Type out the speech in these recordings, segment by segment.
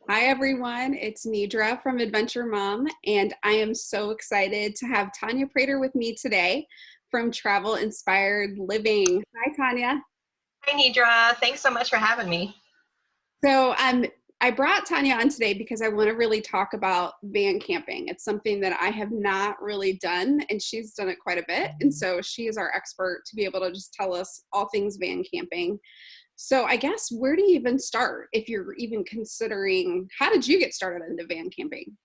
Hi everyone, it's Nidra from Adventure Mom, and I am so excited to have Tonya Prater with me today from Travel Inspired Living. Hi Tonya. Hi, Nidra. Thanks so much for having me. So I brought Tonya on today because I want to really talk about van camping. It's something that I have not really done, and she's done it quite a bit. And so she is our expert to be able to just tell us all things van camping. So I guess where do you even start if you're even considering, how did you get started into van camping?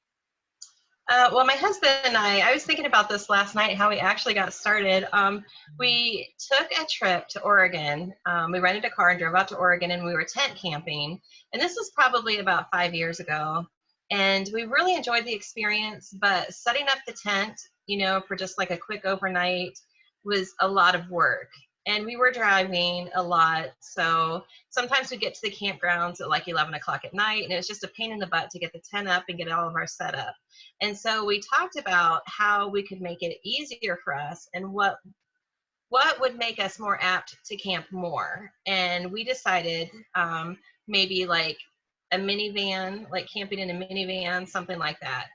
Well, my husband and I was thinking about this last night, how we actually got started. We took a trip to Oregon. We rented a car and drove out to Oregon, and we were tent camping. And this was probably about 5 years ago. And we really enjoyed the experience, but setting up the tent, for just like a quick overnight was a lot of work. And we were driving a lot. So sometimes we get to the campgrounds at like 11 o'clock at night, and it was just a pain in the butt to get the tent up and get all of our setup. And so we talked about how we could make it easier for us and what would make us more apt to camp more. And we decided maybe like a minivan, like camping in a minivan, something like that.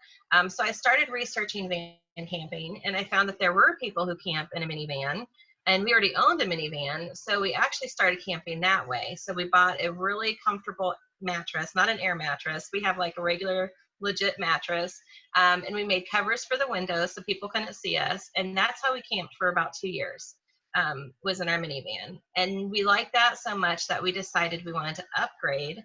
So I started researching van camping, and I found that there were people who camp in a minivan, and we already owned a minivan. So we actually started camping that way. So we bought a really comfortable mattress, not an air mattress. We have like a regular legit mattress, and we made covers for the windows so people couldn't see us, and that's how we camped for about 2 years. Was in our minivan, and we liked that so much that we decided we wanted to upgrade.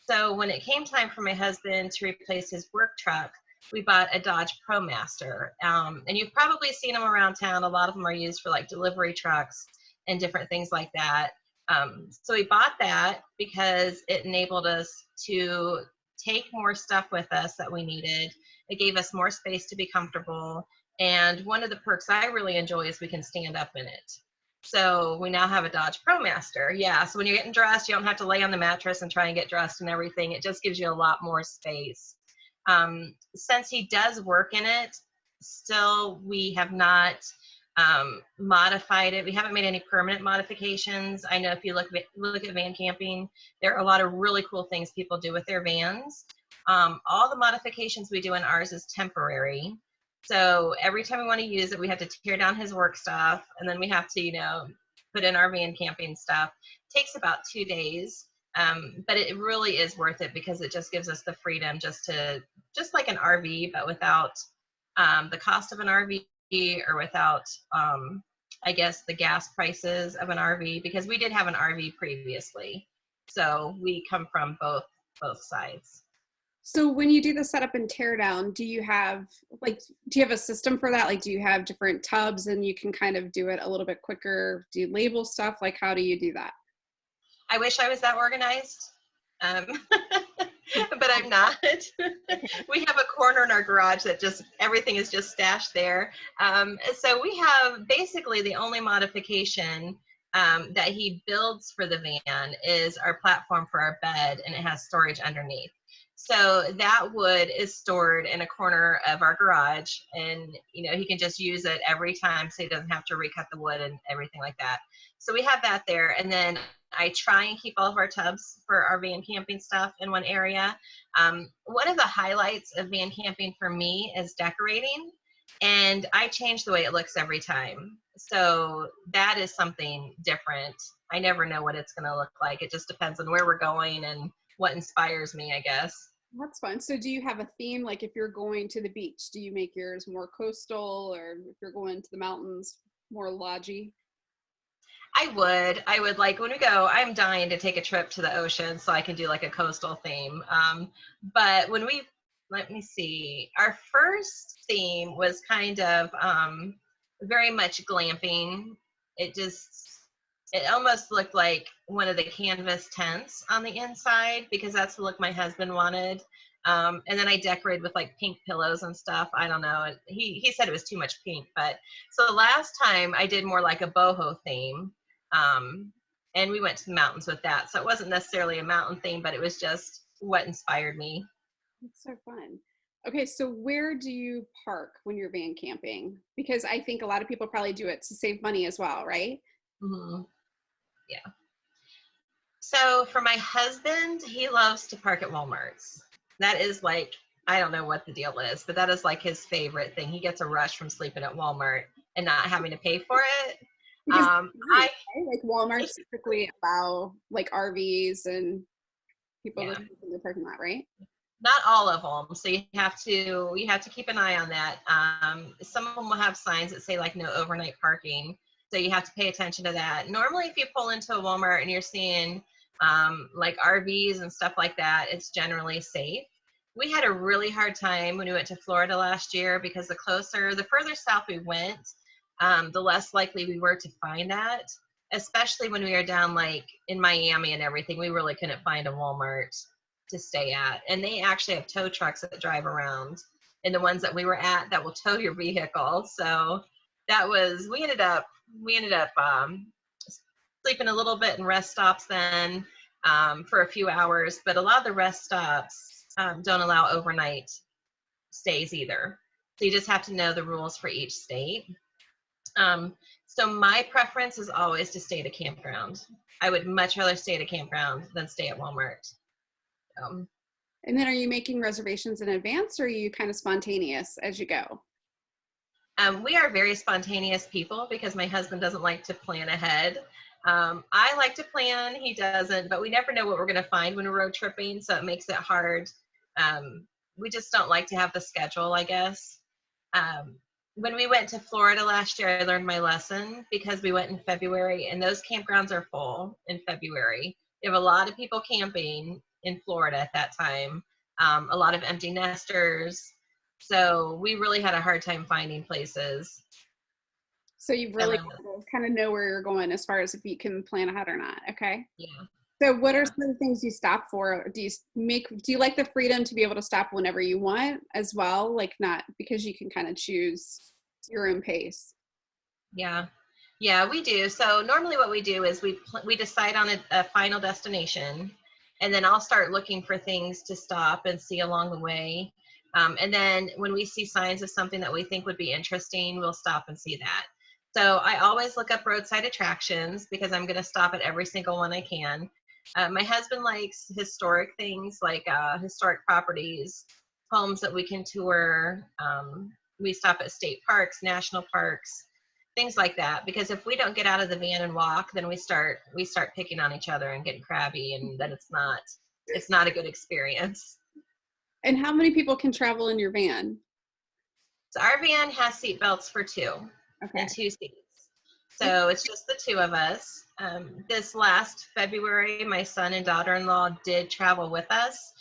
So when it came time for my husband to replace his work truck, we bought a Dodge ProMaster, and you've probably seen them around town. A lot of them are used for like delivery trucks and different things like that. So we bought that because it enabled us to take more stuff with us that we needed. It gave us more space to be comfortable. And one of the perks I really enjoy is we can stand up in it. So we now have a Dodge ProMaster. Yeah, so when you're getting dressed, you don't have to lay on the mattress and try and get dressed and everything. It just gives you a lot more space. Since he does work in it, still we have not modified it. We haven't made any permanent modifications. I know if you look at van camping, there are a lot of really cool things people do with their vans. All the modifications we do in ours is temporary. So every time we want to use it, we have to tear down his work stuff, and then we have to, put in our van camping stuff. It takes about 2 days, but it really is worth it because it just gives us the freedom just like an RV, but without the cost of an RV or without, I guess, the gas prices of an RV, because we did have an RV previously. So we come from both sides. So when you do the setup and tear down, do you have a system for that? Like, do you have different tubs and you can kind of do it a little bit quicker? Do you label stuff? Like, how do you do that? I wish I was that organized, um, but I'm not. We have a corner in our garage that just everything is just stashed there. So we have basically the only modification that he builds for the van is our platform for our bed, and it has storage underneath. So that wood is stored in a corner of our garage, and he can just use it every time, so he doesn't have to recut the wood and everything like that. So we have that there, and then I try and keep all of our tubs for our van camping stuff in one area. One of the highlights of van camping for me is decorating, and I change the way it looks every time. So that is something different. I never know what it's going to look like. It just depends on where we're going and what inspires me, I guess. That's fun. So do you have a theme? Like if you're going to the beach, do you make yours more coastal, or if you're going to the mountains, more lodgy? I would like when we go, I'm dying to take a trip to the ocean so I can do like a coastal theme. But let me see, our first theme was kind of very much glamping. It almost looked like one of the canvas tents on the inside because that's the look my husband wanted. And then I decorated with like pink pillows and stuff. I don't know. He said it was too much pink, but so the last time I did more like a boho theme. Um, and we went to the mountains with that. So it wasn't necessarily a mountain theme, but it was just what inspired me. That's so fun. Okay, so where do you park when you're van camping? Because I think a lot of people probably do it to save money as well, right? Hmm. Yeah. So for my husband, he loves to park at Walmart's. That is like, I don't know what the deal is, but that is like his favorite thing. He gets a rush from sleeping at Walmart and not having to pay for it. Because I right? Like Walmart's typically allow like RVs and people to yeah, sleep in the parking lot, right? not all of them. So you have to keep an eye on that. Some of them will have signs that say like no overnight parking. So you have to pay attention to that. Normally, if you pull into a Walmart and you're seeing like RVs and stuff like that, it's generally safe. We had a really hard time when we went to Florida last year because the further south we went, the less likely we were to find that. Especially when we were down like in Miami and everything, we really couldn't find a Walmart to stay at. And they actually have tow trucks that drive around, and the ones that we were at that will tow your vehicle. So that was we ended up sleeping a little bit in rest stops then for a few hours, but a lot of the rest stops don't allow overnight stays either. So you just have to know the rules for each state. Um, so my preference is always to stay at a campground. I would much rather stay at a campground than stay at Walmart. Um, And then are you making reservations in advance or are you kind of spontaneous as you go? we are very spontaneous people because my husband doesn't like to plan ahead. I like to plan, he doesn't, but we never know what we're going to find when we're road tripping, so it makes it hard. We just don't like to have the schedule, I guess. Um, when we went to Florida last year, I learned my lesson because we went in February and those campgrounds are full in February. You have a lot of people camping in Florida at that time, a lot of empty nesters. So we really had a hard time finding places. So you've really Um, kind of know where you're going as far as if you can plan ahead or not. Okay. yeah, So what are yeah. some of the things you stop for? Do you like the freedom to be able to stop whenever you want as well? Like not because you can kind of choose your own pace. Yeah. Yeah, we do. So normally what we do is we decide on a final destination, and then I'll start looking for things to stop and see along the way. And then when we see signs of something that we think would be interesting, we'll stop and see that. So I always look up roadside attractions because I'm going to stop at every single one I can. My husband likes historic things like historic properties, homes that we can tour. We stop at state parks, national parks, things like that, because if we don't get out of the van and walk, then we start picking on each other and getting crabby, and then it's not a good experience. And how many people can travel in your van? So our van has seat belts for two Okay. and two seats. So it's just the two of us. This last February, my son and daughter-in-law did travel with us.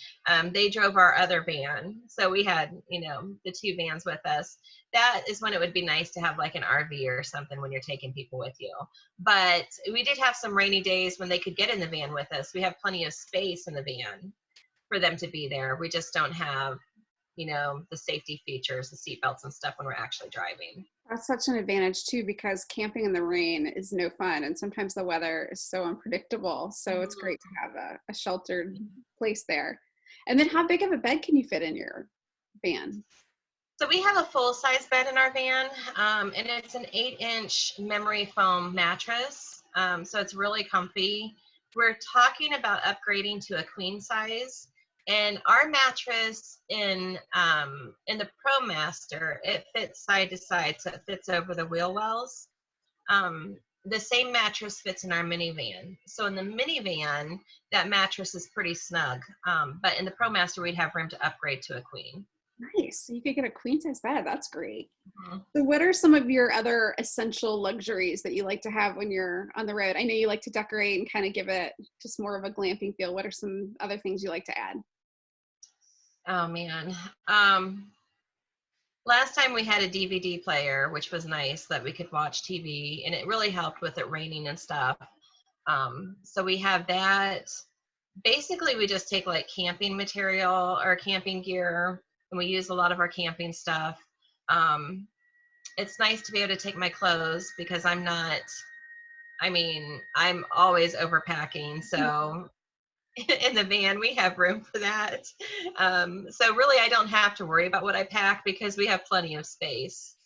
They drove our other van. So we had, the two vans with us. That is when it would be nice to have like an RV or something when you're taking people with you. But we did have some rainy days when they could get in the van with us. We have plenty of space in the van for them to be there. We just don't have, the safety features, the seat belts and stuff when we're actually driving. That's such an advantage too, because camping in the rain is no fun. And sometimes the weather is so unpredictable. So it's great to have a sheltered place there. And then how big of a bed can you fit in your van? So we have a full-size bed in our van, and it's an 8-inch memory foam mattress. So it's really comfy. We're talking about upgrading to a queen size, and our mattress in the ProMaster, it fits side to side, so it fits over the wheel wells. Um, the same mattress fits in our minivan. So in the minivan, that mattress is pretty snug, but in the ProMaster, we'd have room to upgrade to a queen. Nice. So you could get a queen size bed. That's great. Mhm. So what are some of your other essential luxuries that you like to have when you're on the road? I know you like to decorate and kind of give it just more of a glamping feel. What are some other things you like to add? Oh man. Last time we had a DVD player, which was nice that we could watch TV, and it really helped with it raining and stuff. So we have that. Basically, we just take like camping material or camping gear, and we use a lot of our camping stuff. Um, it's nice to be able to take my clothes because I'm always overpacking. So in the van, we have room for that. So really, I don't have to worry about what I pack because we have plenty of space.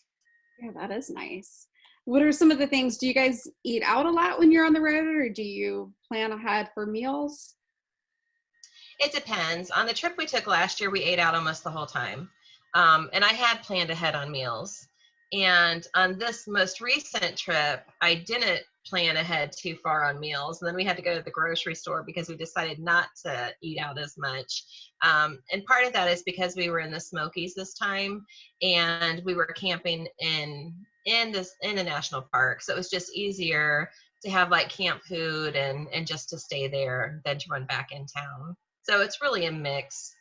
Yeah, that is nice. What are some of the things? Do you guys eat out a lot when you're on the road or do you plan ahead for meals? It depends. On the trip we took last year, we ate out almost the whole time. And I had planned ahead on meals. And on this most recent trip, I didn't plan ahead too far on meals. And then we had to go to the grocery store because we decided not to eat out as much. And part of that is because we were in the Smokies this time, and we were camping in the national park. So it was just easier to have like camp food and just to stay there than to run back in town. So it's really a mix.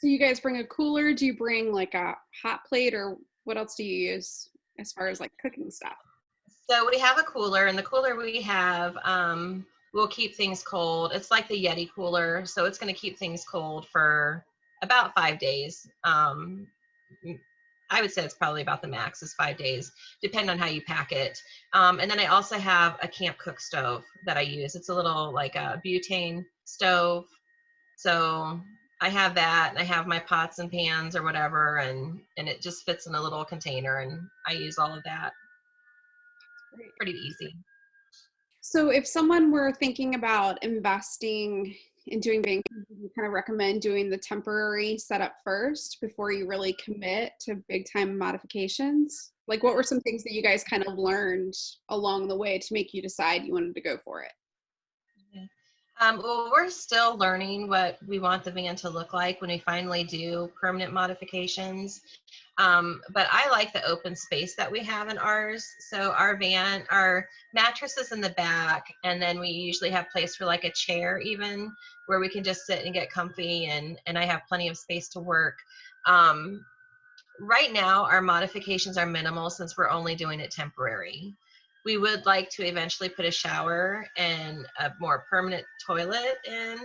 So you guys bring a cooler? Do you bring like a hot plate, or what else do you use as far as like cooking stuff? So we have a cooler, and the cooler we have will keep things cold. It's like the Yeti cooler, so it's going to keep things cold for about 5 days. I would say it's probably about the max is 5 days, depending on how you pack it. And then I also have a camp cook stove that I use. It's a little like a butane stove. So I have that, and I have my pots and pans or whatever, and it just fits in a little container, and I use all of that. Great. Pretty easy. So if someone were thinking about investing in doing banking, would you kind of recommend doing the temporary setup first before you really commit to big time modifications? Like what were some things that you guys kind of learned along the way to make you decide you wanted to go for it? Well, we're still learning what we want the van to look like when we finally do permanent modifications. But I like the open space that we have in ours. So our van, our mattress is in the back, and then we usually have place for like a chair even where we can just sit and get comfy, and I have plenty of space to work. Um, right now, our modifications are minimal since we're only doing it temporary. We would like to eventually put a shower and a more permanent toilet in,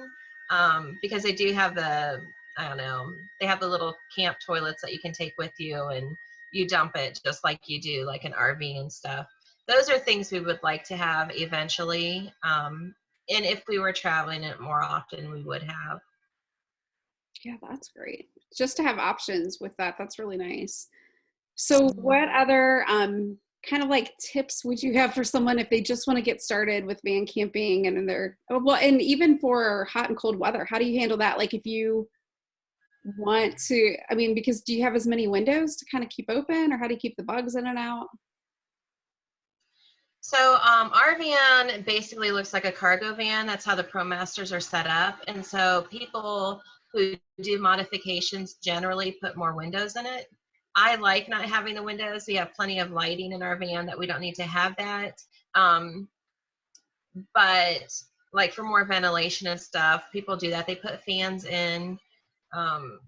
because they do have I don't know, they have the little camp toilets that you can take with you, and you dump it just like you do like an RV and stuff. Those are things we would like to have eventually. And if we were traveling it more often, we would have. Yeah, that's great. Just to have options with that, that's really nice. So what other kind of like tips would you have for someone if they just want to get started with van camping and in their, oh, well, and even for hot and cold weather, how do you handle that? Like if you want to, I mean, because do you have as many windows to kind of keep open, or how do you keep the bugs in and out? So our van basically looks like a cargo van. That's how the ProMasters are set up. And so people who do modifications generally put more windows in it. I like not having the windows. We have plenty of lighting in our van that we don't need to have that. Um, but like for more ventilation and stuff, people do that. They put fans in. Um,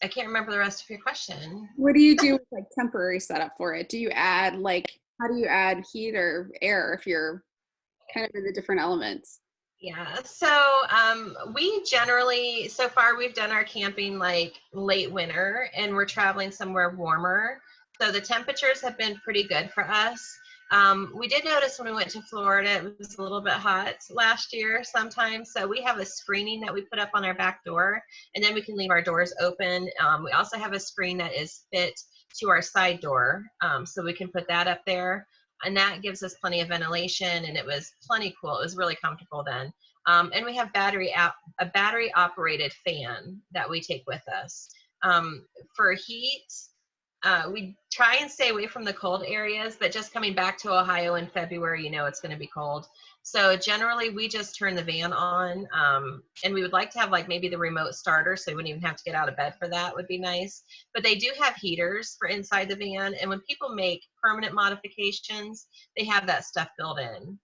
I can't remember the rest of your question. What do you do with like temporary setup for it? Do you add like, how do you add heat or air if you're kind of in the different elements? Yeah, so we generally, so far we've done our camping like late winter, and we're traveling somewhere warmer. So the temperatures have been pretty good for us. We did notice when we went to Florida, it was a little bit hot last year sometimes. So we have a screening that we put up on our back door, and then we can leave our doors open. We also have a screen that is fit to our side door, so we can put that up there, and that gives us plenty of ventilation, and it was plenty cool. It was really comfortable then. And we have a battery operated fan that we take with us. For heat, we try and stay away from the cold areas, but just coming back to Ohio in February, you know it's going to be cold. So generally we just turn the van on, and we would like to have like maybe the remote starter, so we wouldn't even have to get out of bed for that, would be nice. But they do have heaters for inside the van, and when people make permanent modifications, they have that stuff built in.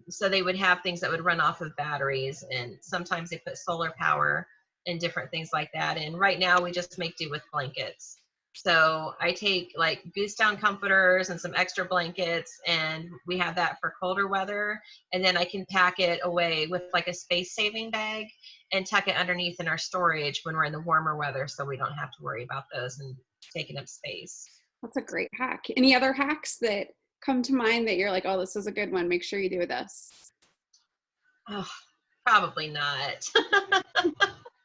So they would have things that would run off of batteries, and sometimes they put solar power and different things like that. And right now we just make do with blankets. So I take like goose down comforters and some extra blankets, and we have that for colder weather. And then I can pack it away with like a space saving bag and tuck it underneath in our storage when we're in the warmer weather, so we don't have to worry about those and taking up space. That's a great hack. Any other hacks that come to mind that you're like, oh, this is a good one, make sure you do this? Oh, probably not.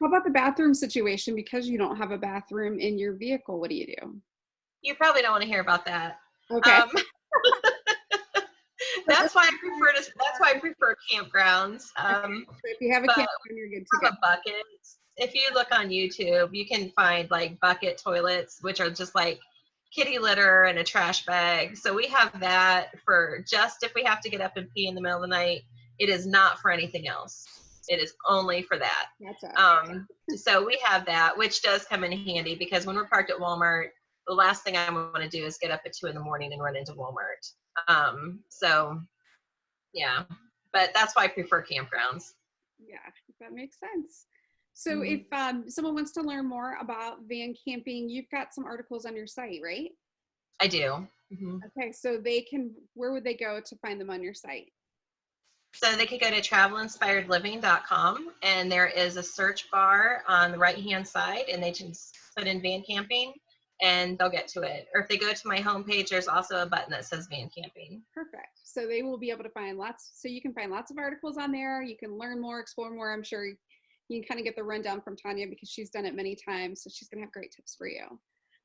How about the bathroom situation? Because you don't have a bathroom in your vehicle, what do you do? You probably don't want to hear about that. Okay. Um, That's why I prefer campgrounds. Okay. So if you have a But campground, you're good to go. have a bucket. If you look on YouTube, you can find like bucket toilets, which are just like kitty litter and a trash bag. So we have that for just if we have to get up and pee in the middle of the night. It is not for anything else. It is only for that. Gotcha. So we have that, which does come in handy because when we're parked at Walmart, the last thing I want to do is get up at 2 a.m. and run into Walmart. So yeah, but that's why I prefer campgrounds. Yeah, that makes sense. So Mm-hmm. if someone wants to learn more about van camping, you've got some articles on your site, right? I do. Mm-hmm. Okay, so where would they go to find them on your site? So they could go to travelinspiredliving.com and there is a search bar on the right-hand side and they just put in van camping and they'll get to it. Or if they go to my homepage, there's also a button that says van camping. Perfect. So they will be able to find so you can find lots of articles on there. You can learn more, explore more. I'm sure you can kind of get the rundown from Tonya because she's done it many times. So she's going to have great tips for you.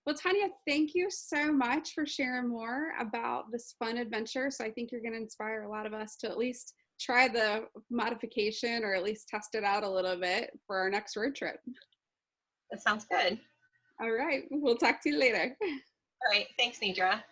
Well, Tonya, thank you so much for sharing more about this fun adventure. So I think you're going to inspire a lot of us to at least try the modification or at least test it out a little bit for our next road trip. That sounds good. All right. We'll talk to you later. All right. Thanks, Nidra.